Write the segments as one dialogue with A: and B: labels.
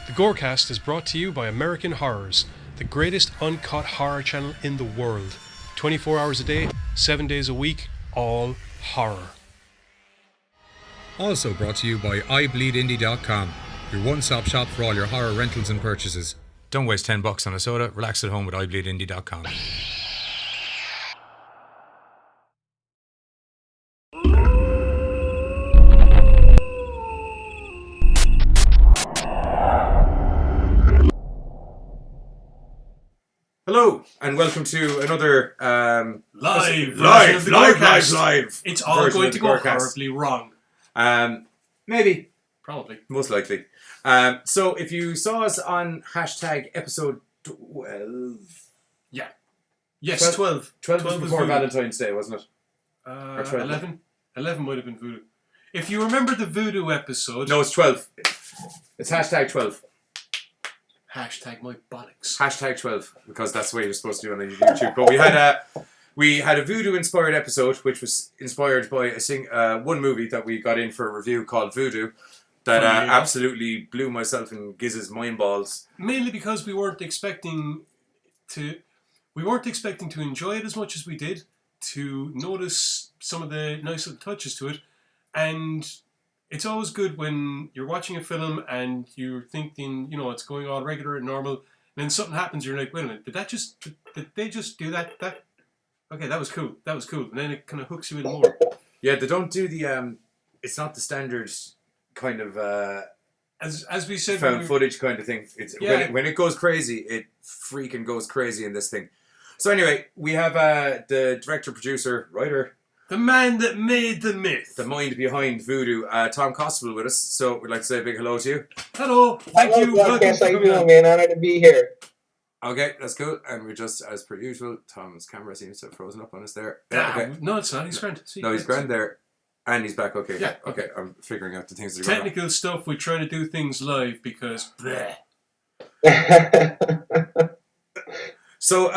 A: The GORECAST is brought to you by American Horrors, the greatest uncut horror channel in the world. 24 hours a day, 7 days a week, all horror.
B: Also brought to you by iBleedIndie.com, your one-stop shop for all your horror rentals and purchases. Don't waste $10 on a soda, relax at home with iBleedIndie.com.
C: Hello, and welcome to another
A: Live!
C: It's
A: all going to go horribly wrong.
C: Maybe.
A: Probably.
C: Most likely. So if you saw us on hashtag episode 12...
A: Yeah. Yes, 12.
C: 12 was before
A: VooDoo.
C: Valentine's Day, wasn't it?
A: Or 11? 11 might have been VooDoo. If you remember the VooDoo episode...
C: No, it's 12. It's hashtag 12.
A: Hashtag my bollocks.
C: Hashtag 12, because that's the way you're supposed to do it on YouTube. But we had a VooDoo-inspired episode, which was inspired by one movie that we got in for a review called VooDoo, that absolutely blew myself and Giz's mind balls.
A: Mainly because we weren't expecting to enjoy it as much as we did, to notice some of the nice little touches to it, and it's always good when you're watching a film and you're thinking, you know, it's going all regular and normal, and then something happens, you're like, wait a minute, did they just do that? Okay, that was cool, and then it kind of hooks you in more.
C: Yeah, they don't do the, it's not the standard kind of,
A: as we said,
C: found footage kind of thing. When it goes crazy, it freaking goes crazy in this thing. So anyway, we have the director, producer, writer,
A: the man that made the myth,
C: the mind behind VooDoo, Tom COstible, with us. So we'd like to say a big hello to you.
A: Hello, thank you.
D: Welcome. How you doing, man? Honored to be here.
C: Okay, that's cool. And we're just, as per usual, Tom's camera seems to have frozen up on us there.
A: Okay. No, it's not. He's grand.
C: No, he's grand there. And he's back. Okay.
A: Yeah.
C: Okay. I'm figuring out the things that are going on.
A: Technical stuff. We try to do things live because bleh.
C: So,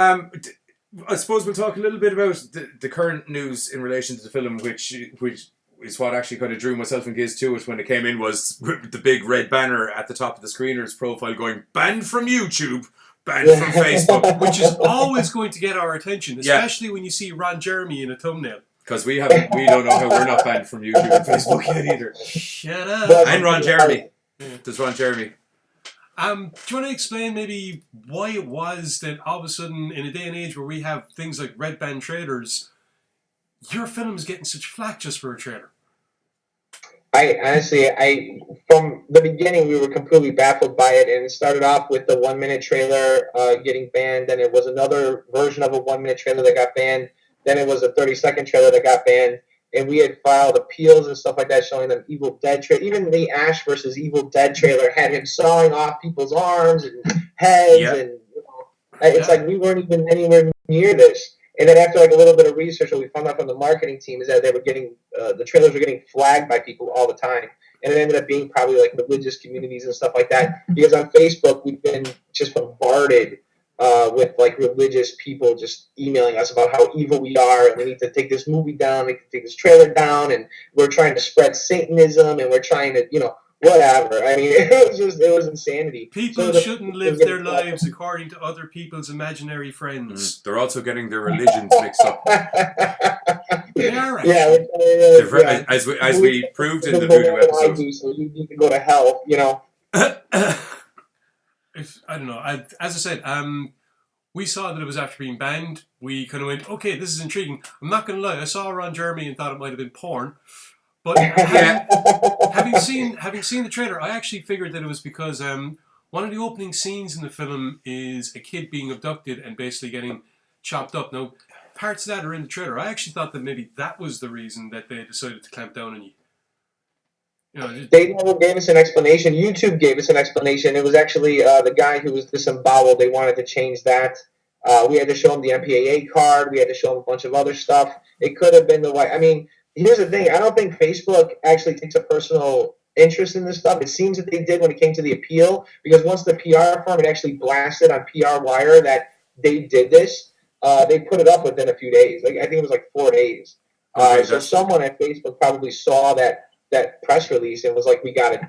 C: I suppose we'll talk a little bit about the current news in relation to the film, which is what actually kind of drew myself and Giz to it when it came in, was the big red banner at the top of the screener's profile going, banned from YouTube, banned from Facebook.
A: Which is always going to get our attention, especially when you see Ron Jeremy in a thumbnail.
C: Because we don't know how we're not banned from YouTube and Facebook yet either.
A: Shut up.
C: And Ron Jeremy. There's Ron Jeremy.
A: Do you want to explain maybe why it was that all of a sudden, in a day and age where we have things like red band trailers, your film is getting such flack just for a trailer?
D: From the beginning, we were completely baffled by it, and it started off with the 1 minute trailer getting banned, then it was another version of a 1 minute trailer that got banned, then it was a 30-second trailer that got banned, and we had filed appeals and stuff like that showing them Evil Dead trailer. Even the Ash versus Evil Dead trailer had him sawing off people's arms and heads, and it's like we weren't even anywhere near this. And then after like a little bit of research, what we found out from the marketing team is that they were getting the trailers were getting flagged by people all the time, and it ended up being probably like religious communities and stuff like that. Because on Facebook, we've been just bombarded with like religious people just emailing us about how evil we are, and we need to take this movie down, we need to take this trailer down, and we're trying to spread Satanism, and we're trying to, whatever. I mean, it was insanity.
A: People shouldn't live their lives according to other people's imaginary friends.
C: They're also getting their religions mixed up. As we proved in the VooDoo episode.
D: So you need to go to hell,
A: I don't know. As I said, we saw that it was after being banned. We kind of went, okay, this is intriguing. I'm not going to lie. I saw Ron Jeremy and thought it might have been porn. But having seen the trailer, I actually figured that it was because one of the opening scenes in the film is a kid being abducted and basically getting chopped up. Now, parts of that are in the trailer. I actually thought that maybe that was the reason that they decided to clamp down on you.
D: They never gave us an explanation. YouTube gave us an explanation. It was actually the guy who was disemboweled. They wanted to change that. We had to show him the MPAA card. We had to show him a bunch of other stuff. It could have been the way. I mean, here's the thing. I don't think Facebook actually takes a personal interest in this stuff. It seems that they did when it came to the appeal, because once the PR firm had actually blasted on PR Wire that they did this, they put it up within a few days. Like I think it was like 4 days. So someone at Facebook probably saw that press release and was like, we got it.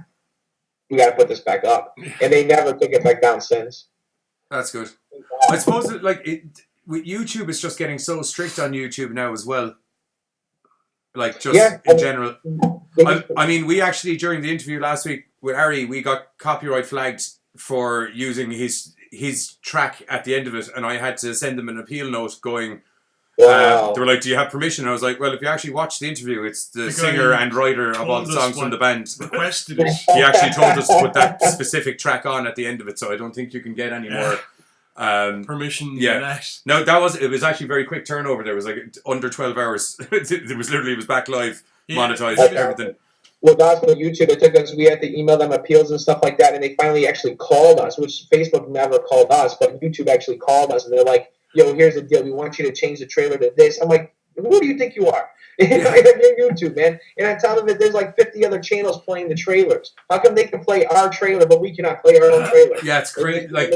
D: we got to put this back up. And they never took it back down since.
C: That's good. I suppose that, like, with YouTube, it's just getting so strict on YouTube now as well. Like, just in general. I mean, we actually, during the interview last week with Ari, we got copyright flagged for using his track at the end of it, and I had to send them an appeal note going,
D: wow.
C: They were like, do you have permission? And I was like, well, if you actually watch the interview, it's the singer and writer of all the songs from the band.
A: Requested it.
C: He actually told us to put that specific track on at the end of it, so I don't think you can get any more
A: permission.
C: Yeah. No, it was actually very quick turnover. There was like under 12 hours. It was back live, monetized, everything.
D: With us with YouTube, it took us, we had to email them appeals and stuff like that, and they finally actually called us, which Facebook never called us, but YouTube actually called us, and they're like, yo, here's the deal, we want you to change the trailer to this. I'm like, who do you think you are? You're YouTube, man. And I tell them that there's like 50 other channels playing the trailers. How come they can play our trailer, but we cannot play our own trailer?
C: Yeah, it's crazy. Like,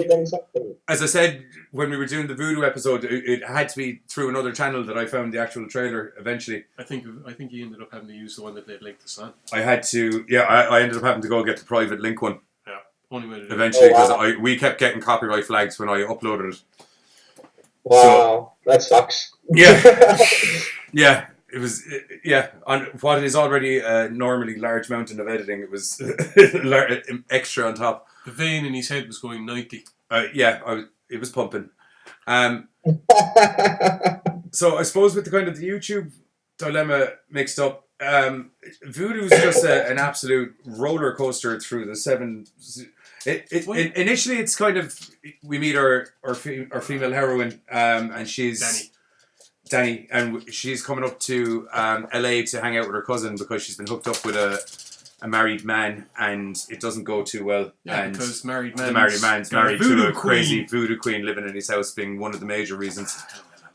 C: as I said, when we were doing the VooDoo episode, it had to be through another channel that I found the actual trailer eventually.
A: I think you ended up having to use the one that they'd linked us on.
C: I had to, I ended up having to go get the private link one.
A: Yeah, only way to do it.
C: Eventually, because we kept getting copyright flags when I uploaded it.
D: Wow, that sucks.
C: Yeah. Yeah. It was, on what is already a normally large mountain of editing, it was extra on top.
A: The vein in his head was going 90.
C: It was pumping. So I suppose with the kind of the YouTube dilemma mixed up, VooDoo is just an absolute roller coaster through the 7. Initially, it's kind of, we meet our female heroine, and she's Danny, and she's coming up to LA to hang out with her cousin because she's been hooked up with a married man, and it doesn't go too well.
A: Yeah,
C: and
A: because
C: the married man's married to a crazy voodoo queen living in his house, being one of the major reasons.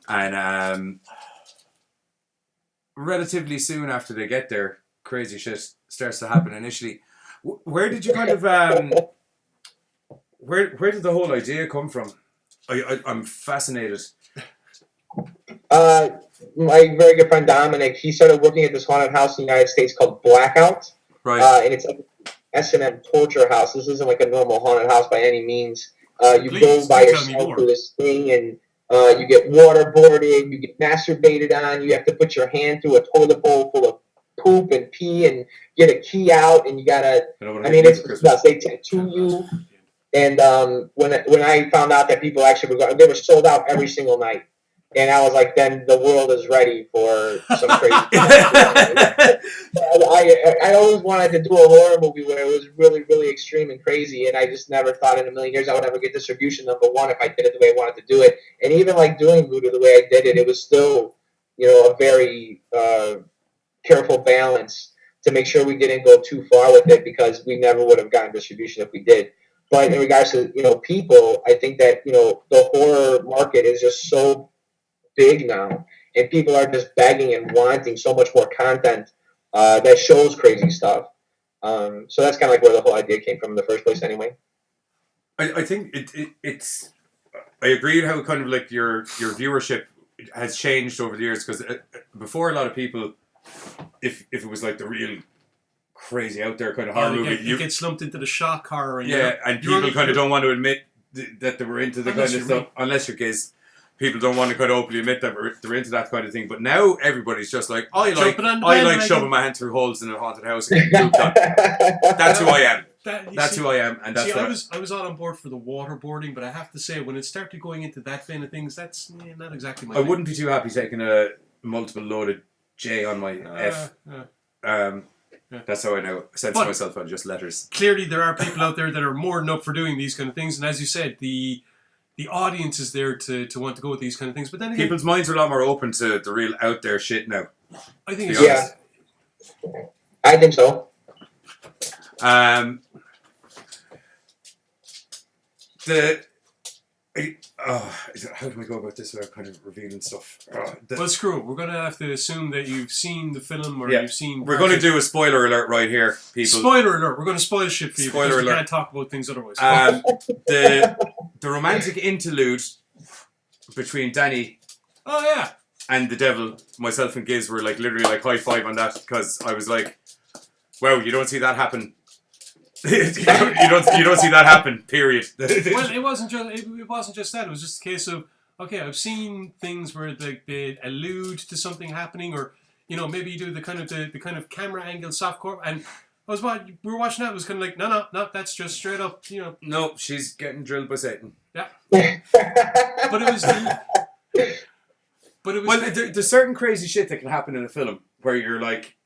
C: And relatively soon after they get there, crazy shit starts to happen. Initially, where did you kind of where did the whole idea come from? I'm fascinated.
D: My very good friend Dominic, he started working at this haunted house in the United States called Blackout.
C: Right.
D: And it's like S&M torture house. This isn't like a normal haunted house by any means. You go by yourself to this thing, and you get waterboarded, you get masturbated on, you have to put your hand through a toilet bowl full of poop and pee and get a key out, and you gotta, it's nuts. They tattoo you. And when I found out that people actually they were sold out every single night. And I was like, then the world is ready for some crazy I always wanted to do a horror movie where it was really, really extreme and crazy, and I just never thought in a million years I would ever get distribution, number one, if I did it the way I wanted to do it. And even like doing VooDoo the way I did it, it was still, a very careful balance to make sure we didn't go too far with it, because we never would have gotten distribution if we did. But in regards to, people, I think that, the horror market is just so big now, and people are just begging and wanting so much more content that shows crazy stuff. So that's kind of like where the whole idea came from in the first place anyway.
C: I think it's I agree with how kind of like your viewership has changed over the years, because before, a lot of people, if it was like the real crazy out there kind of horror movie,
A: you get slumped into the shock horror, and
C: and people kind of don't want to admit that they were into the kind of stuff, unless you're gays. People don't want to kind of openly admit that they're into that kind of thing. But now everybody's just like, I like shoving my hand through holes in a haunted house and getting pooped on. That's who I am. That's who I am, and that's
A: I was all on board for the waterboarding, but I have to say, when it started going into that vein of things, that's not exactly my thing.
C: Wouldn't be too happy taking a multiple loaded J on my F. That's how I now censor myself on just letters.
A: Clearly, there are people out there that are more than up for doing these kind of things, and as you said, the audience is there to want to go with these kind of things. But then again,
C: people's minds are a lot more open to the real out there shit now.
A: I think
D: I think so.
C: How do we go about this without kind of revealing stuff?
A: Well, screw it. We're going to have to assume that you've seen the film, or you've seen...
C: We're going to do a spoiler alert right here, people.
A: Spoiler alert. We're going to spoil shit for you,
C: spoiler
A: because
C: alert.
A: We can't talk about things otherwise.
C: The romantic interlude between Danny and the devil, myself and Giz were like literally like high five on that, because I was like, wow, you don't see that happen you don't see that happen. Period.
A: Well, it wasn't just that. It was just a case of, okay, I've seen things where they allude to something happening, or maybe you do the kind of camera angle softcore, and we were watching that. It was kind of like, no, that's just straight up,
C: No, she's getting drilled by Satan.
A: Yeah. But it was.
C: There's certain crazy shit that can happen in a film where you're like,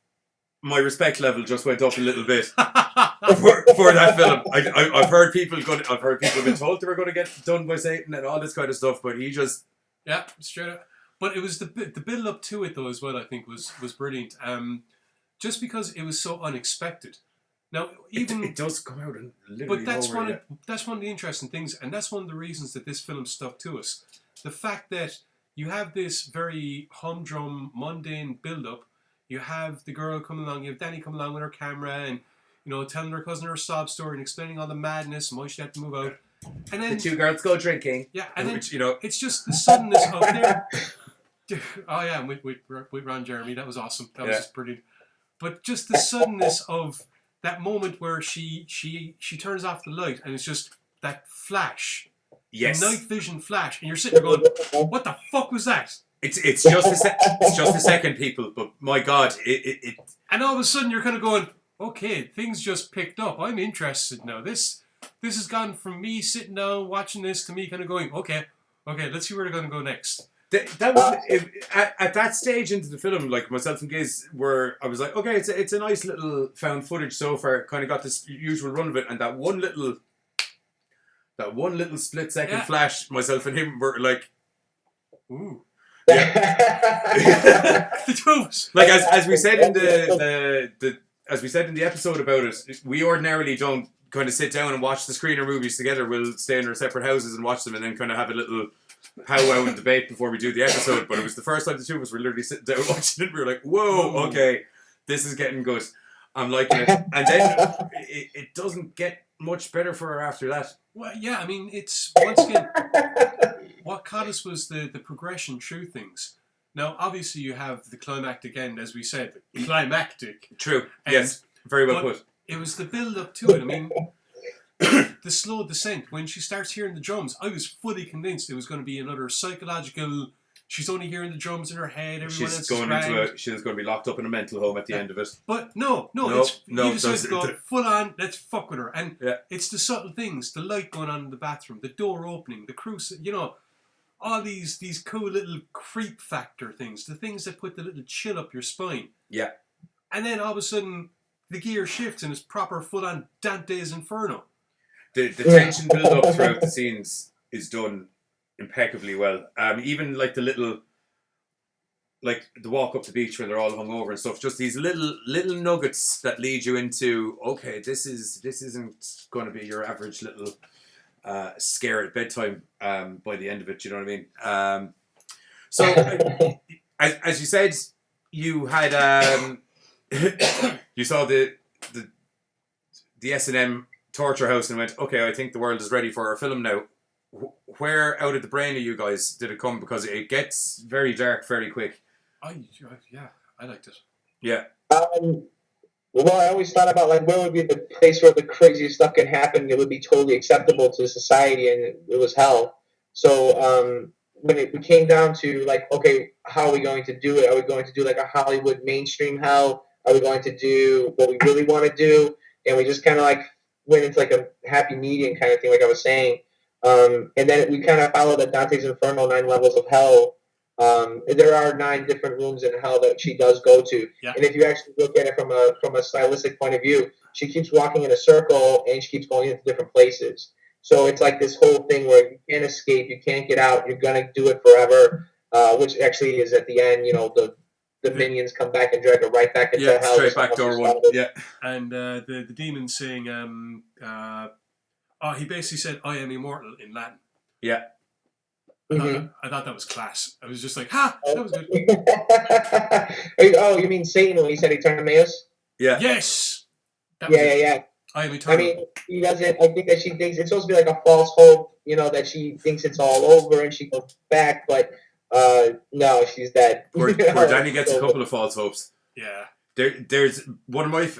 C: my respect level just went up a little bit for that film. I've heard people have been told they were going to get done by Satan and all this kind of stuff, but he just
A: straight up. But it was the build up to it though as well. I think was brilliant. Just because it was so unexpected. Now even
C: it does come out and literally.
A: But that's one of the interesting things, and that's one of the reasons that this film stuck to us. The fact that you have this very humdrum, mundane build up. You have the girl coming along, you have Danny coming along with her camera and, telling her cousin her sob story and explaining all the madness and why she had to move out. And then
C: the two girls go drinking.
A: Yeah, and then, it's just the suddenness of their... Oh yeah, with Ron Jeremy, that was awesome. That was just brilliant. But just the suddenness of that moment where she turns off the light and it's just that flash.
C: Yes.
A: The night vision flash. And you're sitting there going, what the fuck was that?
C: It's just a second, people. But my God, it.
A: And all of a sudden, you're kind of going, okay, things just picked up. I'm interested now. This has gone from me sitting down watching this to me kind of going, okay, let's see where they're going to go next.
C: That was at that stage into the film. Like myself and Giz I was like, okay, it's a nice little found footage so far. Kind of got this usual run of it, and that one little split second flash. Myself and him were like, ooh. Yeah. Like as we said in as we said in the episode about it, we ordinarily don't kind of sit down and watch the screener movies together. We'll stay in our separate houses and watch them, and then kind of have a little powwow and debate before we do the episode. But it was the first time the two of us were literally sitting down watching it. We were like, "Whoa, okay, this is getting good. I'm liking it." And then it doesn't get much better for her after that.
A: Well, yeah, I mean, it's once again. What caught us was the progression through things. Now, obviously, you have the climactic end, as we said. Climactic.
C: True. Yes. Very well put.
A: It was the build-up to it. I mean, the slow descent. When she starts hearing the drums, I was fully convinced it was going to be another psychological... She's only hearing the drums in her head.
C: She's going to be locked up in a mental home at the end of it.
A: But no. You decided to go full on, let's fuck with her. And it's the subtle things. The light going on in the bathroom. The door opening. The cruise... all these cool little creep factor things, the things that put the little chill up your spine.
C: Yeah.
A: And then all of a sudden, the gear shifts and it's proper full-on Dante's Inferno.
C: The tension build-up throughout the scenes is done impeccably well. Even like the little, like the walk up the beach when they're all hungover and stuff, just these little nuggets that lead you into, okay, this isn't going to be your average little... scare at bedtime by the end of it, you know what I mean? So, as you said, you had you saw the S&M torture house and went, okay, I think the world is ready for our film now. Where out of the brain of you guys did it come? Because it gets very dark very quick.
A: I liked it.
C: Yeah.
D: Well, I always thought about where would be the place where the craziest stuff can happen. It would be totally acceptable to society, and it was hell. So when it came down to okay, how are we going to do it? Are we going to do a Hollywood mainstream hell? Are we going to do what we really want to do? And we just kind of went into a happy medium kind of thing, like I was saying. And then we kind of followed the Dante's Inferno 9 levels of hell. There are 9 different rooms in hell that she does go to, and if you actually look at it from a stylistic point of view, she keeps walking in a circle and she keeps going into different places. So it's like this whole thing where you can't escape, you can't get out, you're gonna do it forever. Which actually is at the end, the minions come back and drag her right back into hell.
C: Straight back door one. Yeah,
A: and the demon saying, he basically said, "I am immortal" in Latin.
C: Yeah.
A: I thought that was class. I was just like, that was good.
D: Oh, you mean Satan when he said Eternameus?
C: Yeah.
A: Yes.
D: Yeah.
A: I am eternal.
D: I mean, he doesn't. I think that she thinks it's supposed to be a false hope, that she thinks it's all over and she goes back, but no, she's dead.
C: Poor Danny gets a couple of false hopes.
A: Yeah.
C: There's one of my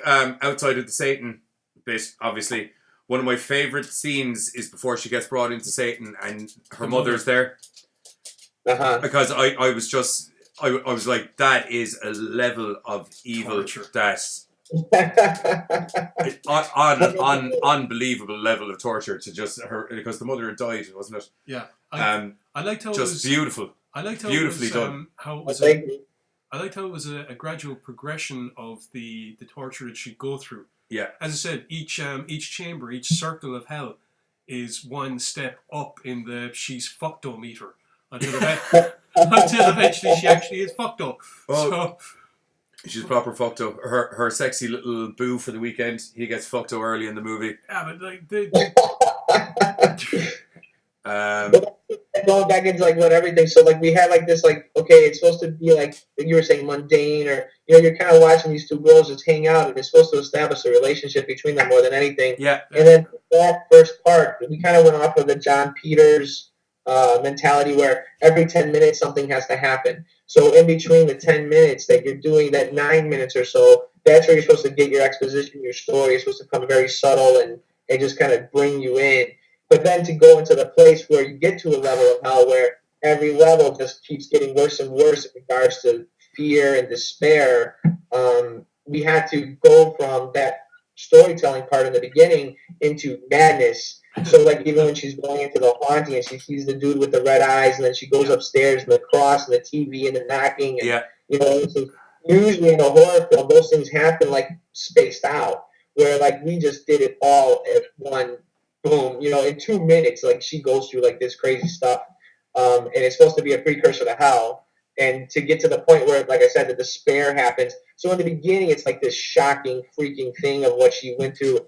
C: outside of the Satan bit, obviously. One of my favourite scenes is before she gets brought into Satan and her mother's there. Because I was just, I was like, that is a level of evil that unbelievable level of torture to just her, because the mother had died, wasn't it?
A: Yeah. I liked how
C: just
A: it was
C: beautiful.
A: I liked how
C: beautifully
A: it was,
C: done.
A: I liked how it was a gradual progression of the torture that she'd go through.
C: Yeah.
A: As I said, each chamber, each circle of hell is one step up in the she's fucked-o-meter until eventually she actually is fucked-o.
C: Oh,
A: so,
C: she's proper fucked-o. Her sexy little boo for the weekend, he gets fucked-o early in the movie.
A: Yeah, but like
D: going back into like what everything. So like we had like this like, okay, it's supposed to be like you were saying mundane, or you're kind of watching these two girls just hang out, and it's supposed to establish a relationship between them more than anything.
C: Yeah.
D: And then that first part, we kind of went off of the John Peters mentality where every 10 minutes something has to happen. So in between the 10 minutes that you're doing, that 9 minutes or so, that's where you're supposed to get your exposition, your story. It's supposed to come very subtle and just kind of bring you in. But then to go into the place where you get to a level of hell where every level just keeps getting worse and worse in regards to fear and despair, we had to go from that storytelling part in the beginning into madness. So like even when she's going into the haunting and she sees the dude with the red eyes, and then she goes upstairs and the cross and the TV and the knocking, and so usually in a horror film those things happen like spaced out, where like we just did it all at one boom, in 2 minutes, like she goes through like this crazy stuff, and it's supposed to be a precursor to hell, and to get to the point where, like I said, the despair happens. So in the beginning, it's like this shocking, freaking thing of what she went through,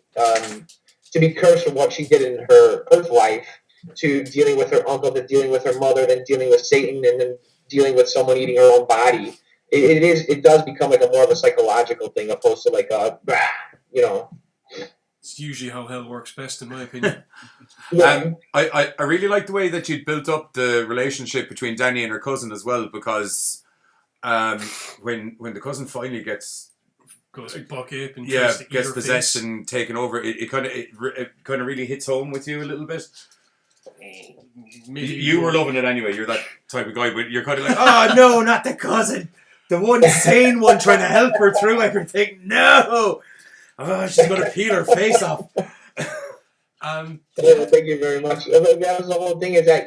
D: to be cursed from what she did in her earth life, to dealing with her uncle, to dealing with her mother, then dealing with Satan, and then dealing with someone eating her own body. It does become like a more of a psychological thing opposed to like
A: It's usually how hell works best, in my opinion.
C: I really like the way that you built up the relationship between Danny and her cousin as well, because when the cousin finally goes
A: buck ape and
C: gets possessed and taken over, it kind of really hits home with you a little bit. You were loving it anyway. You're that type of guy, but you're kind of like, oh no, not the cousin, the one sane one trying to help her through everything. No. Oh, she's going to peel her face off.
D: Thank you very much. That was the whole thing, is that,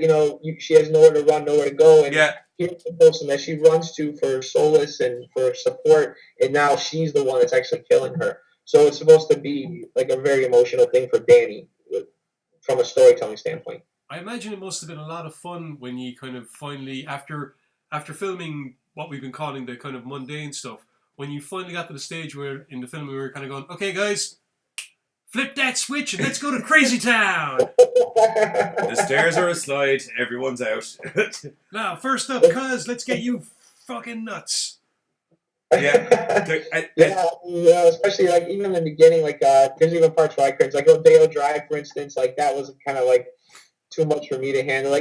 D: she has nowhere to run, nowhere to go. And here's the person that she runs to for solace and for support, and now she's the one that's actually killing her. So it's supposed to be like a very emotional thing for Danny from a storytelling standpoint.
A: I imagine it must have been a lot of fun when you kind of finally, after filming what we've been calling the kind of mundane stuff, when you finally got to the stage where in the film we were kind of going, okay guys, flip that switch and let's go to Crazy Town.
C: The stairs are a slide, everyone's out.
A: Now, first up, cuz, let's get you fucking nuts.
D: Especially like even in the beginning, like there's even parts where I cringe, like Rodeo Drive, for instance, like that was kind of like too much for me to handle.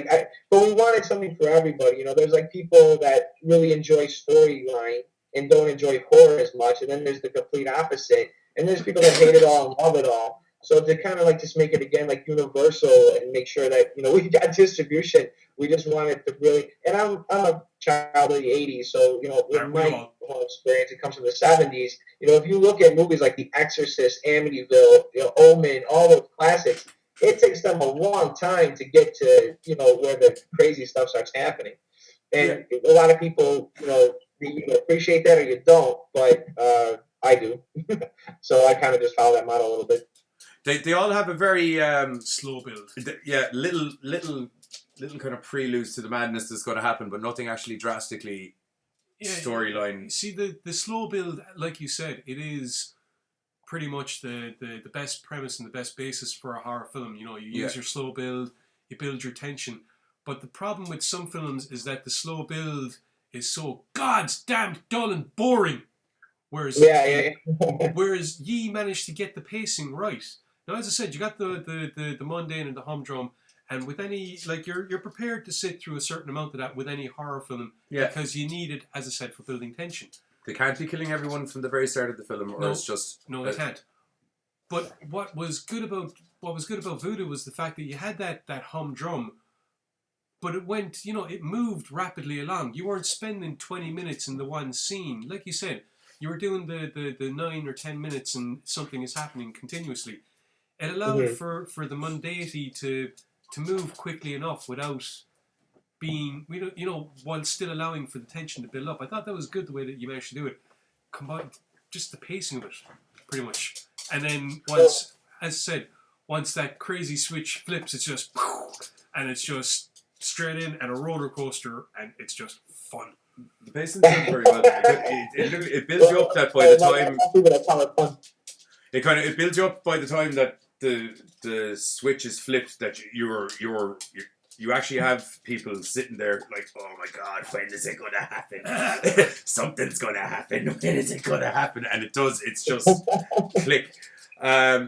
D: But we wanted something for everybody. There's like people that really enjoy storyline and don't enjoy horror as much, and then there's the complete opposite, and there's people that hate it all and love it all. So to kind of like just make it again like universal and make sure that we got distribution, we just wanted to really. And I'm a child of the '80s, so with my whole experience, it comes from the '70s. If you look at movies like The Exorcist, Amityville, Omen, all those classics, it takes them a long time to get to where the crazy stuff starts happening, and a lot of people you appreciate that or you don't, but I do. So I kind of just follow that model a little bit.
C: They all have a very
A: slow build.
C: Little kind of preludes to the madness that's going to happen, but nothing actually drastically storyline.
A: See, the slow build, like you said, it is pretty much the best premise and the best basis for a horror film. You use your slow build, you build your tension. But the problem with some films is that the slow build is so goddamn dull and boring. Whereas whereas ye managed to get the pacing right. Now, as I said, you got the mundane and the humdrum, and with any, like, you're prepared to sit through a certain amount of that with any horror film because you need it, as I said, for building tension.
C: They can't be killing everyone from the very start of the film, or it's just...
A: No, they can't. But what was good about VooDoo was the fact that you had that humdrum, but it went, it moved rapidly along. You weren't spending 20 minutes in the one scene. Like you said, you were doing the 9 or 10 minutes and something is happening continuously. It allowed for the mundanity to move quickly enough without being, while still allowing for the tension to build up. I thought that was good the way that you managed to do it. Combined, just the pacing of it, pretty much. And then once, as I said, once that crazy switch flips, it's just, and it's just straight in and a roller coaster, and it's just fun.
C: The pacing done very well. It builds you up that by the time. It builds you up by the time that the switch is flipped, that you actually have people sitting there like, oh my god, when is it gonna happen? Something's gonna happen. When is it gonna happen? And it does. It's just click. How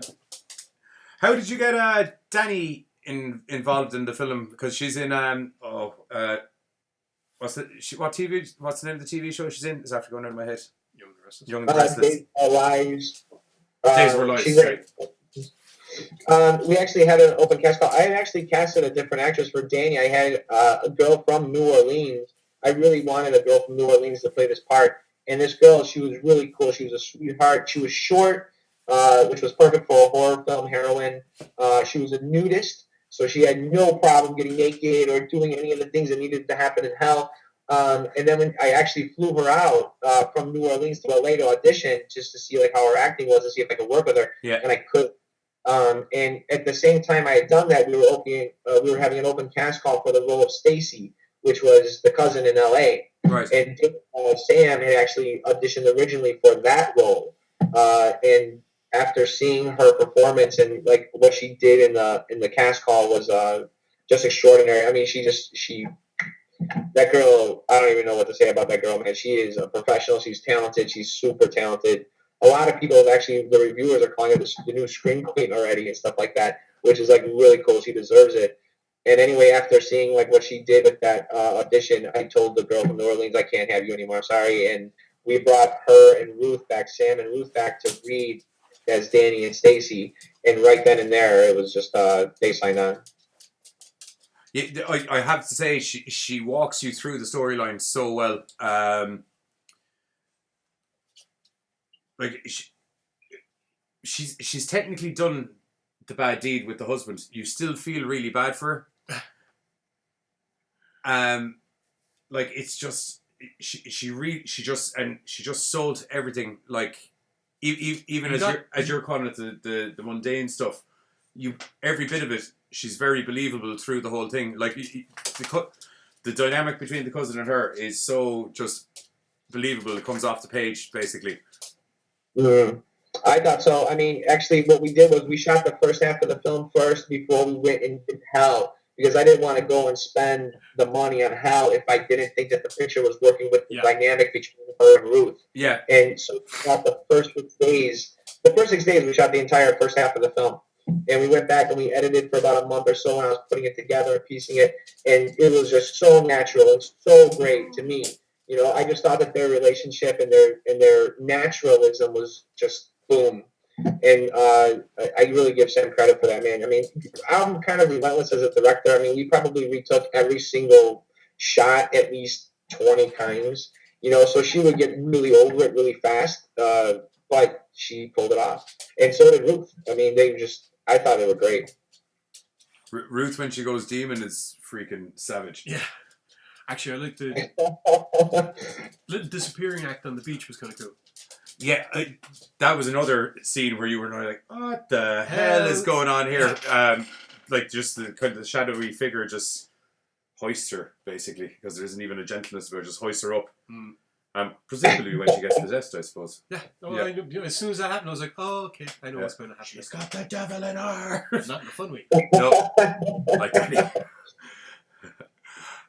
C: did you get Danny involved in the film? Because she's in what's the name of the TV show she's in? It's after going out of my head. Young and the Restless.
D: Days of Our Lives.
C: Days of Our Lives.
D: We actually had an open cast call. I had actually casted a different actress for Danny. I had a girl from New Orleans. I really wanted a girl from New Orleans to play this part. And this girl, she was really cool. She was a sweetheart. She was short, which was perfect for a horror film heroine. She was a nudist, so she had no problem getting naked or doing any of the things that needed to happen in hell. And then when I actually flew her out from New Orleans to LA to audition just to see like how her acting was and see if I could work with her.
C: Yeah.
D: And I could. And at the same time I had done that, we were having an open cast call for the role of Stacy, which was the cousin in LA.
C: Right.
D: And Sam had actually auditioned originally for that role. And after seeing her performance and like what she did in the cast call was just extraordinary. I mean, that girl, I don't even know what to say about that girl, man. She is a professional. She's talented. She's super talented. A lot of people have actually, the reviewers are calling her the new screen queen already and stuff like that, which is like really cool. She deserves it. And anyway, after seeing like what she did with that audition, I told the girl from New Orleans, I can't have you anymore. I'm sorry. And we brought her and Ruth back, Sam and Ruth back to read as Danny and Stacy. And right then and there, it was just they signed on.
C: Yeah, I have to say, she walks you through the storyline so well. Like she's technically done the bad deed with the husband. You still feel really bad for her. Like it's just she just sold everything. Like even as you're calling it the mundane stuff, every bit of it. She's very believable through the whole thing. Like the dynamic between the cousin and her is so just believable. It comes off the page basically.
D: I thought so. I mean, actually, what we did was we shot the first half of the film first before we went into hell because I didn't want to go and spend the money on hell if I didn't think that the picture was working with the dynamic between her and Ruth. Yeah. And so we shot the first 6 days. The first 6 days, we shot the entire first half of the film. And we went back and we edited for about a month or so, and I was putting it together and piecing it, and it was just so natural and so great to me. You know, I just thought that their relationship and their naturalism was just boom. And I really give Sam credit for that, man. I mean, I'm kind of relentless as a director. I mean, we probably retook every single shot at least 20 times. You know, so she would get really over it really fast, but she pulled it off. And so did Ruth. I mean, I thought they were great.
C: Ruth, when she goes demon, is freaking savage.
A: Yeah. Actually, I like the disappearing act on the beach was kind of cool.
C: Yeah, that was another scene where you were like, what the hell is going on here? Like just the kind of the shadowy figure just hoists her, basically, because there isn't even a gentleness about it, just hoists her up. Presumably when she gets possessed, I suppose.
A: Yeah. Oh, yeah. I knew, as soon as that happened, I was like, oh, okay, I know what's going to happen.
C: She's got the devil in her.
A: Not in a fun way.
C: No. Like that.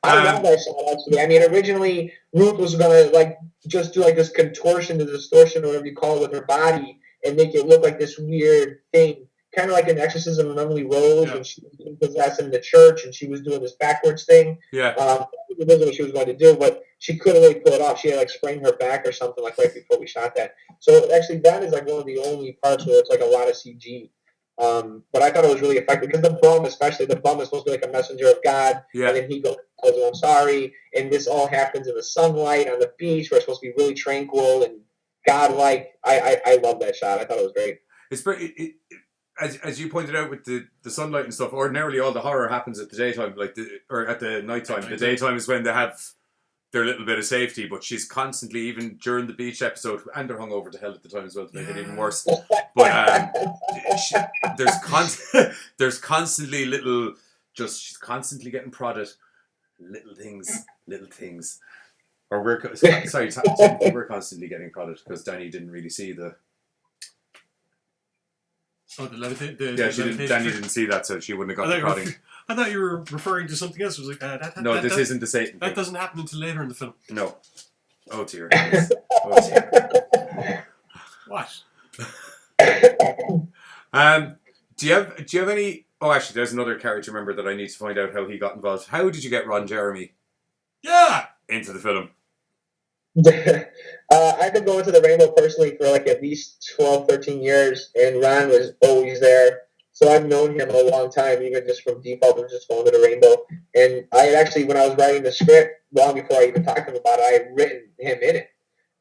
D: I love that shot, actually. I mean, originally, Ruth was going to, just do, this contortion, the distortion, or whatever you call it, with her body, and make it look like this weird thing. Kind of like an exorcism of Emily Rose, when she was being possessed in the church, and she was doing this backwards thing.
C: Yeah.
D: It wasn't what she was going to do, but she couldn't really pull it off. She had like sprained her back or something like right before we shot that. So actually, that is like one of the only parts where it's like a lot of CG. But I thought it was really effective because the bum, especially the bum, is supposed to be like a messenger of God, and then he goes, "Oh, I'm sorry," and this all happens in the sunlight on the beach, where it's supposed to be really tranquil and godlike. I love that shot. I thought it was great.
C: It's very, as you pointed out with the sunlight and stuff. Ordinarily, all the horror happens at the daytime, or at the nighttime. The daytime is when they have their little bit of safety, but she's constantly, even during the beach episode, and they're hungover to hell at the time as well to make it even worse. But there's constantly little, she's constantly getting prodded, little things. Or we're constantly getting prodded because Danny didn't really see the.
A: Oh,
C: Danny didn't see that, so she wouldn't have got the prodding.
A: I thought you were referring to something else. I was like,
C: no, this isn't the Satan
A: That
C: thing.
A: doesn't happen until later in the film.
C: No. Oh dear. Oh dear.
A: What?
C: Do you have any? Oh, actually, there's another character member that I need to find out how he got involved. How did you get Ron Jeremy?
A: Yeah.
C: Into the film.
D: I've been going to the Rainbow personally for like at least 12, 13 years, and Ron was always there. So I've known him a long time, even just from default of just going to the Rainbow. And I had actually, when I was writing the script, long before I even talked to him about it, I had written him in it.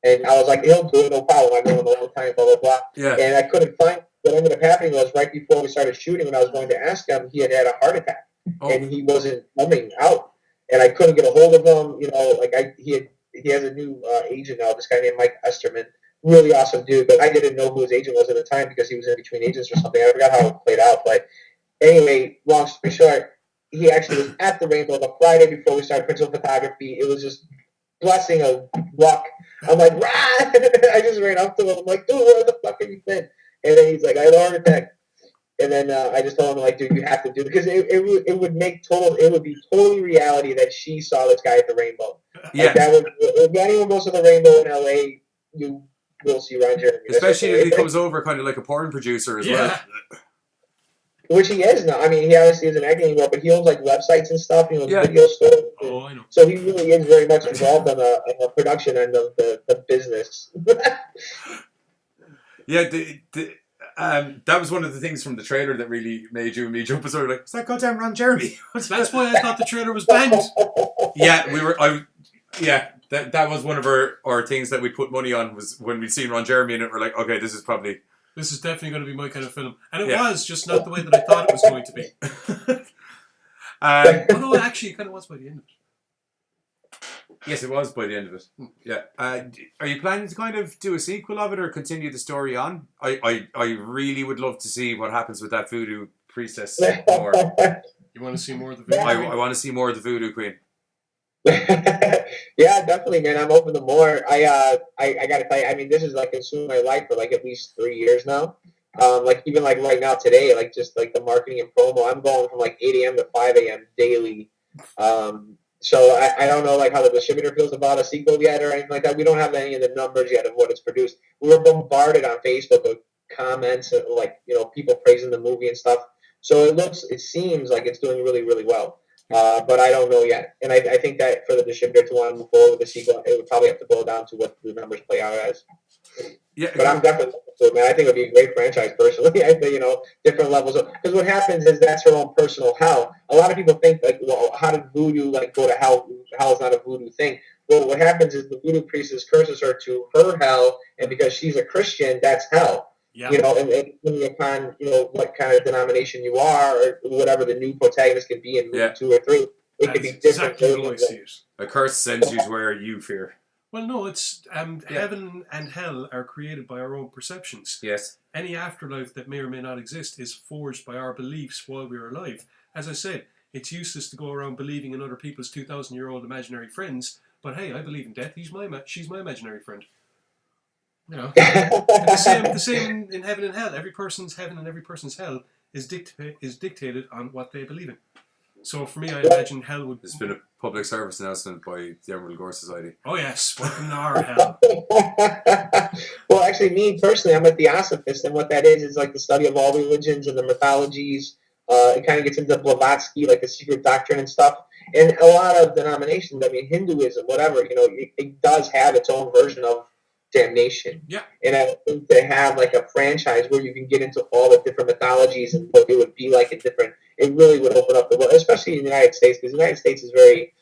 D: And I was like, he'll do it, no problem. I've known him a long time, blah, blah, blah.
C: Yeah.
D: And I couldn't find, what ended up happening was right before we started shooting, when I was going to ask him, he had a heart attack. Oh. And he wasn't coming out. And I couldn't get a hold of him. You know, like he has a new agent now, this guy named Mike Esterman. Really awesome dude, but I didn't know who his agent was at the time because he was in between agents or something. I forgot how it played out. But anyway, long story short, he actually was at the Rainbow the Friday before we started principal photography. It was just blessing of luck. I'm like, Rah! I just ran up to him. I'm like, dude, where the fuck have you been? And then he's like, I had a heart attack. And then I just told him, like, dude, you have to do it. Because it would be totally reality that she saw this guy at the Rainbow.
C: Yeah.
D: Like if anyone goes to the Rainbow in LA, you will see Ron Jeremy.
C: Especially if he comes over kind of like a porn producer as well.
D: Which he is now. I mean, he obviously isn't acting anymore, but he owns like websites and stuff, video stores.
A: Oh, I know.
D: So he really is very much involved on the production end of the business.
C: Yeah, that was one of the things from the trailer that really made you and me jump. Sort of like, it's that goddamn Ron Jeremy.
A: That's why I thought the trailer was banned.
C: Yeah, that was one of our things that we put money on, was when we'd seen Ron Jeremy in it, we're like, okay, this is definitely going to be my kind of film. And it was, just not the way that I thought it was going to be. Although actually it kind of was by the end of it. Yes, it was by the end of it. Yeah. Are you planning to kind of do a sequel of it or continue the story on? I really would love to see what happens with that voodoo priestess more.
A: You want to see more of the voodoo queen?
C: I want to see more of the voodoo queen.
D: Yeah, definitely, man. I'm open to more. I gotta tell you, I mean, this is like consuming my life for like at least 3 years now. Like even like right now today, like just like the marketing and promo, I'm going from like 8 a.m. to 5 a.m. daily. So I don't know like how the distributor feels about a sequel yet or anything like that. We don't have any of the numbers yet of what it's produced. We were bombarded on Facebook with comments and like, you know, people praising the movie and stuff. So it seems like it's doing really, really well. But I don't know yet. And I think that for the distributor to want to move forward with the sequel, it would probably have to boil down to what the numbers play out as.
C: Yeah,
D: but I'm definitely man. I think it would be a great franchise personally. I think, you know, different levels of, because what happens is that's her own personal hell. A lot of people think like, well, how did voodoo like go to hell? Hell is not a voodoo thing. Well, what happens is the voodoo priestess curses her to her hell, and because she's a Christian, that's hell. Yeah. You know, and depending upon, you know, what kind of denomination you are, or whatever the new protagonist can be in movie 2 or 3, it could be different.
A: Exactly.
C: A curse sends you to where you fear.
A: Well, no, it's heaven and hell are created by our own perceptions.
C: Yes.
A: Any afterlife that may or may not exist is forged by our beliefs while we are alive. As I said, it's useless to go around believing in other people's 2,000-year-old imaginary friends. But hey, I believe in death. She's my imaginary friend. You know, the same in heaven and hell. Every person's heaven and every person's hell is dictated on what they believe in. So for me, I imagine hell would...
C: There's been a public service announcement by the Emerald Gore Society.
A: Oh yes, welcome to our hell.
D: Well, actually, me personally, I'm a theosophist, and what that is like the study of all religions and the mythologies, It kind of gets into Blavatsky, like the secret doctrine and stuff. And a lot of denominations, I mean, Hinduism, whatever, it does have its own version of damnation.
A: Yeah.
D: And I think to have like a franchise where you can get into all the different mythologies and what it would be like it really would open up the world, especially in the United States, because the United States is very,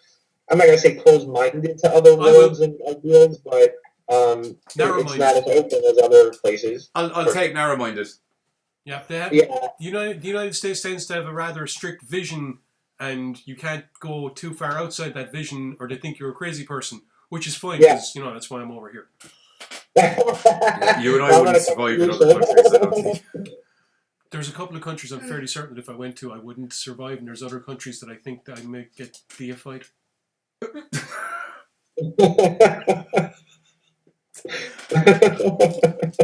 D: I'm not going to say closed-minded to other worlds and ideas, but it's not as open as other places.
C: I'll take narrow-minded.
A: Yeah, the United States tends to have a rather strict vision, and you can't go too far outside that vision, or they think you're a crazy person, which is fine, because, that's why I'm over here.
C: You and I wouldn't survive in other countries, I don't think.
A: There's a couple of countries I'm fairly certain that if I went to, I wouldn't survive, and there's other countries that I think that I may get deified.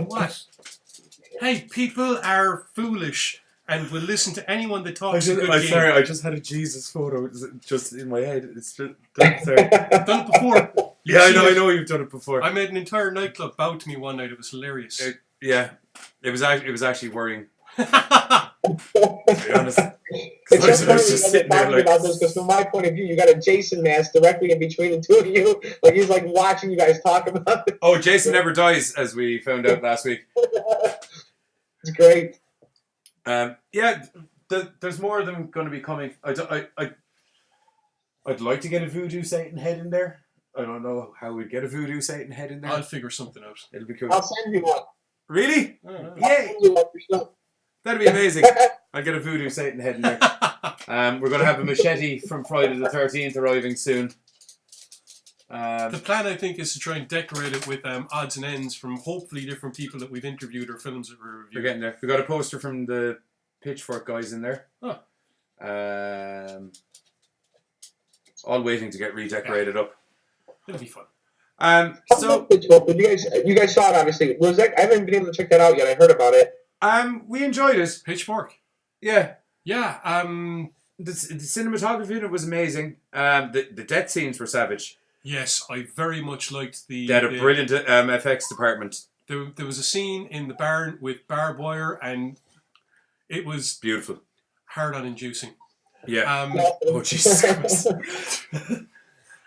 A: What? Hey, people are foolish and will listen to anyone that talks a good game.
C: Sorry, I just had a Jesus photo just in my head. It's just, sorry.
A: I've done it before.
C: Yeah, I know you've done it before.
A: I made an entire nightclub bow to me one night. It was hilarious.
C: It was actually worrying.
D: To be honest. It's just sitting there like, about this, because from my point of view, you got a Jason mask directly in between the two of you. Like he's like watching you guys talk about it.
C: Oh, Jason never dies, as we found out last week.
D: It's great.
C: There's more of them going to be coming. I'd like to get a voodoo Satan head in there. I don't know how we'd get a voodoo Satan head in there.
A: I'll figure something out.
C: It'll be cool.
D: I'll send you one.
C: Really?
D: Yeah.
C: That'd be amazing. I'll get a voodoo Satan head in there. We're going to have a machete from Friday the 13th arriving soon.
A: The plan, I think, is to try and decorate it with odds and ends from hopefully different people that we've interviewed or films that we're reviewing.
C: We're getting there. We got a poster from the Pitchfork guys in there.
A: Oh.
C: All waiting to get redecorated up.
A: It'll be fun.
D: So you guys saw it, obviously. Was that? I haven't been able to check that out yet. I heard about it.
C: We enjoyed it.
A: Pitchfork.
C: Yeah.
A: Yeah.
C: The cinematography in it was amazing. The death scenes were savage.
A: Yes, I very much liked the...
C: They had a brilliant FX department.
A: There was a scene in the barn with barbed wire, and it was...
C: beautiful.
A: Hard-on inducing.
C: Yeah. Oh, Jesus Christ.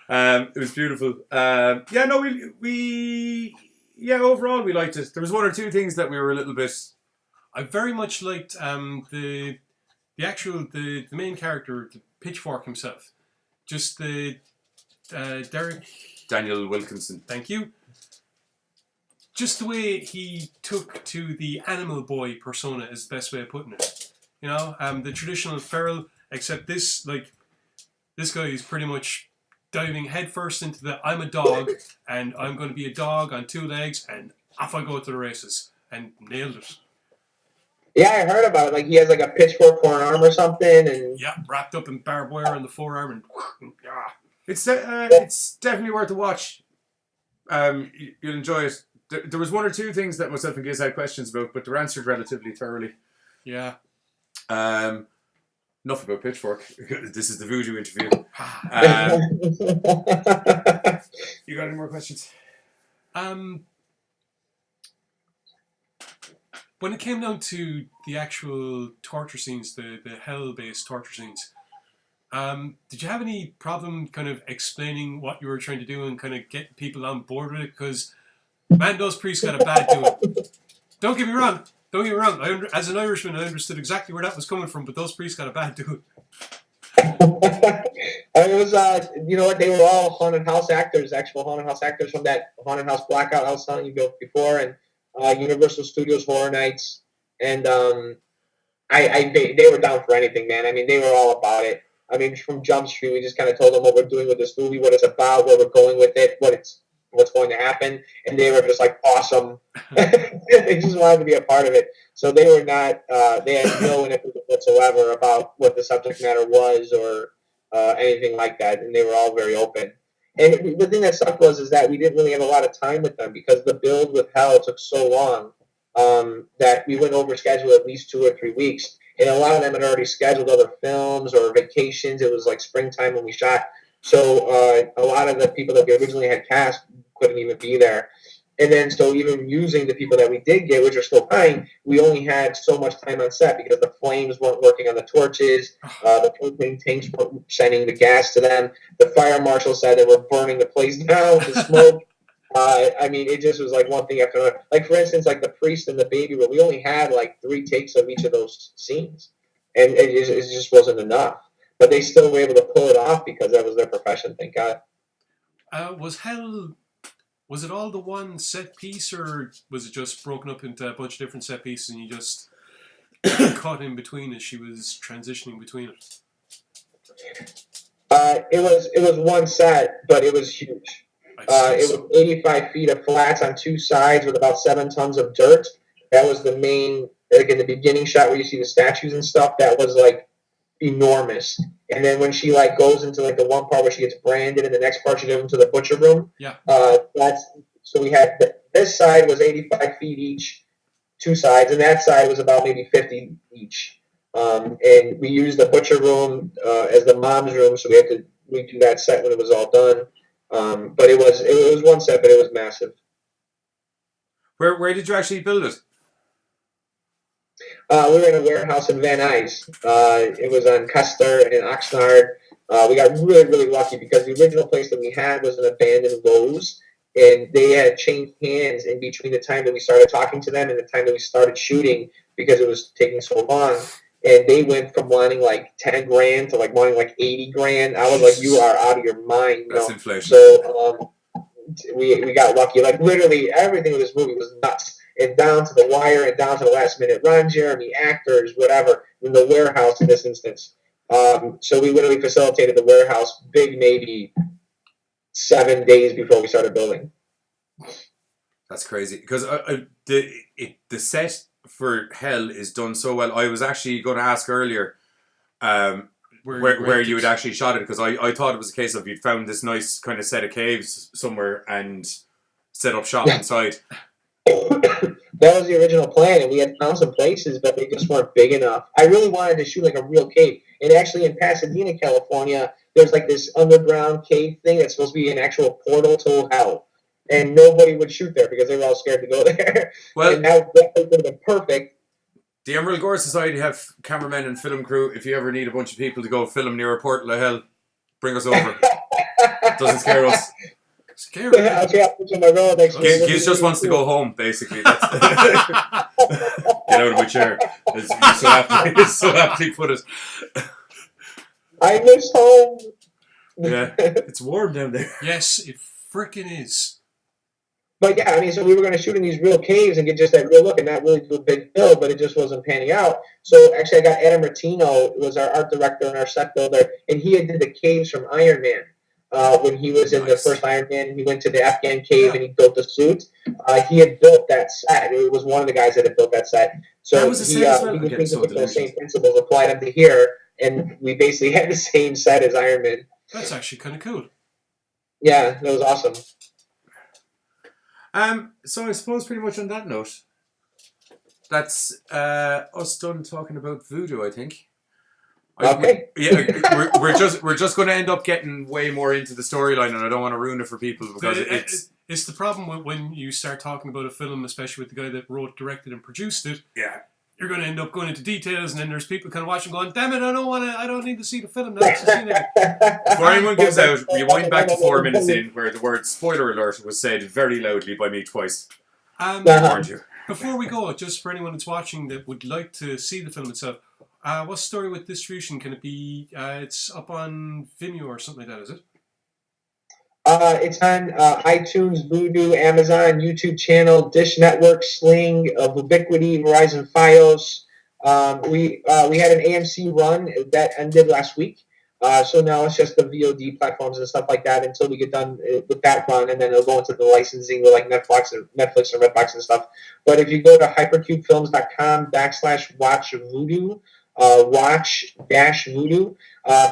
C: It was beautiful. Overall we liked it. There was one or two things that we were a little bit...
A: I very much liked the main character, the Pitchfork himself. Just the...
C: Daniel Wilkinson.
A: Thank you. Just the way he took to the animal boy persona is the best way of putting it. The traditional feral, except this guy is pretty much diving headfirst into the I'm a dog and I'm going to be a dog on two legs and off I go to the races, and nailed it.
D: Yeah, I heard about it. Like he has like a pitchfork for an arm or something, and
A: wrapped up in barbed wire on the forearm, and
C: It's definitely worth a watch. You'll enjoy it. There was one or two things that myself and Giz had questions about, but they're answered relatively thoroughly.
A: Yeah.
C: Enough about Pitchfork. This is the Voodoo interview. You got any more questions?
A: When it came down to the actual torture scenes, the hell-based torture scenes, did you have any problem kind of explaining what you were trying to do and kind of get people on board with it? Because, man, those priests got a bad doing. Don't get me wrong. As an Irishman, I understood exactly where that was coming from, but those priests got a bad doing.
D: It was, you know what? They were all haunted house actors, actual haunted house actors from that haunted house blackout I was telling you about before, and Universal Studios Horror Nights, and they were down for anything, man. I mean, they were all about it. I mean, from Jump Street, we just kind of told them what we're doing with this movie, what it's about, where we're going with it, what's going to happen, and they were just like awesome. They just wanted to be a part of it. So they were not. They had no input whatsoever about what the subject matter was or anything like that, and they were all very open. And the thing that sucked is that we didn't really have a lot of time with them because the build with Hell took so long that we went over schedule at least 2 or 3 weeks. And a lot of them had already scheduled other films or vacations. It was like springtime when we shot. So a lot of the people that we originally had cast couldn't even be there. And then, so even using the people that we did get, which are still dying, we only had so much time on set because the flames weren't working on the torches, the propane tanks weren't sending the gas to them. The fire marshal said they were burning the place down with the smoke. I mean, it just was like one thing after another. Like, for instance, like the priest and the baby, but we only had like 3 takes of each of those scenes. And it just wasn't enough. But they still were able to pull it off because that was their profession, thank God.
A: Was it all the one set piece, or was it just broken up into a bunch of different set pieces and you just caught in between as she was transitioning between it?
D: It was one set, but it was huge. It was 85 feet of flats on 2 sides with about 7 tons of dirt. That was the main, like in the beginning shot where you see the statues and stuff, that was like enormous. And then when she like goes into like the one part where she gets branded and the next part she goes into the butcher room.
A: Yeah.
D: So we had, this side was 85 feet each, 2 sides, and that side was about maybe 50 each. And we used the butcher room as the mom's room, so we had to redo that set when it was all done. But it was one set, but it was massive.
C: Where did you actually build it?
D: We were in a warehouse in Van Nuys. It was on Custer and in Oxnard. We got really, really lucky because the original place that we had was an abandoned Lowe's, and they had changed hands in between the time that we started talking to them and the time that we started shooting because it was taking so long. And they went from wanting like 10 grand to like wanting like 80 grand. I was like, you are out of your mind.
C: That's inflation.
D: So we got lucky. Like literally everything with this movie was nuts. And down to the wire and down to the last minute. Ron Jeremy, actors, whatever, in the warehouse in this instance. So we literally facilitated the warehouse big maybe 7 days before we started building.
C: That's crazy. Because the set for Hell is done so well. I was actually going to ask earlier where you had actually shot it, because I thought it was a case of you'd found this nice kind of set of caves somewhere and set up shop inside.
D: That was the original plan, and we had found some places, but they just weren't big enough. I really wanted to shoot like a real cave. And actually in Pasadena, California, there's like this underground cave thing that's supposed to be an actual portal to hell. And nobody would shoot there because they were all scared to go there.
C: Well,
D: and that would have been perfect.
C: The Emerald Gore Society have cameramen and film crew. If you ever need a bunch of people to go film near a portal of hell, bring us over. Doesn't scare us.
A: Scary.
C: Giz just wants to go home, basically. That's get out of my chair. You so aptly put it.
D: I miss home.
C: Yeah, it's warm down there.
A: Yes, it frickin' is.
D: But yeah, I mean, so we were going to shoot in these real caves and get just that real look and not really do a big build, but it just wasn't panning out. So actually I got Adam Martino, who was our art director and our set builder, and he had did the caves from Iron Man. When he was in the first Iron Man, he went to the Afghan cave and he built the suit. He had built that set. It was one of the guys that had built that set. So he was thinking the same principles applied them to here, and we basically had the same set as Iron Man.
A: That's actually kind of cool.
D: Yeah, that was awesome.
C: So I suppose pretty much on that note, that's us done talking about VooDoo, I think.
D: Okay.
C: We're just going to end up getting way more into the storyline, and I don't want to ruin it for people because
A: it's the problem when you start talking about a film, especially with the guy that wrote, directed, and produced it.
C: Yeah.
A: You're going to end up going into details, and then there's people kind of watching, going, "Damn it, I don't need to see the film now."
C: Before anyone gives out, rewind back to 4 minutes in, where the word "spoiler alert" was said very loudly by me twice. Warned you.
A: Before we go, just for anyone that's watching that would like to see the film itself, what's the story with distribution? Can it be? It's up on Vimeo or something like that, is it?
D: It's on iTunes, VooDoo, Amazon, YouTube channel, Dish Network, Sling, Ubiquity, Verizon, Fios. We had an AMC run that ended last week. So now it's just the VOD platforms and stuff like that until we get done with that run, and then it'll go into the licensing with like Netflix or Redbox and stuff. But if you go to hypercubefilms.com/watch VooDoo, watch-VooDoo,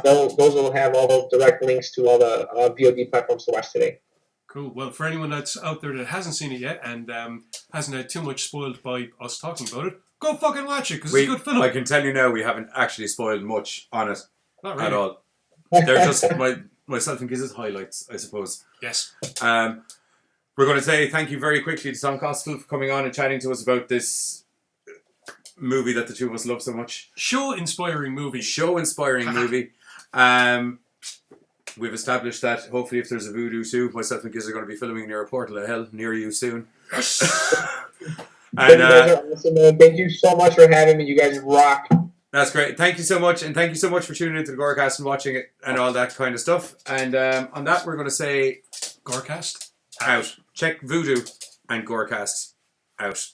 D: those will have all the direct links to all the VOD platforms to watch today.
A: Cool. Well, for anyone that's out there that hasn't seen it yet and hasn't had too much spoiled by us talking about it, go fucking watch it because it's a good film.
C: I can tell you now, we haven't actually spoiled much on it.
A: Not really.
C: At all. They're just myself and Giz's highlights, I suppose.
A: Yes.
C: We're going to say thank you very quickly to Tom COstible for coming on and chatting to us about this movie that the two of us love so much.
A: Show-inspiring movie.
C: Show-inspiring movie. We've established that hopefully if there's a VooDoo 2, myself and Giz are going to be filming near a portal of hell near you soon. And,
D: you guys are awesome, man. Thank you so much for having me. You guys rock.
C: That's great. Thank you so much. And thank you so much for tuning into the GORECAST and watching it and all that kind of stuff. And on that, we're going to say
A: GORECAST
C: out. Check VooDoo and GORECAST out.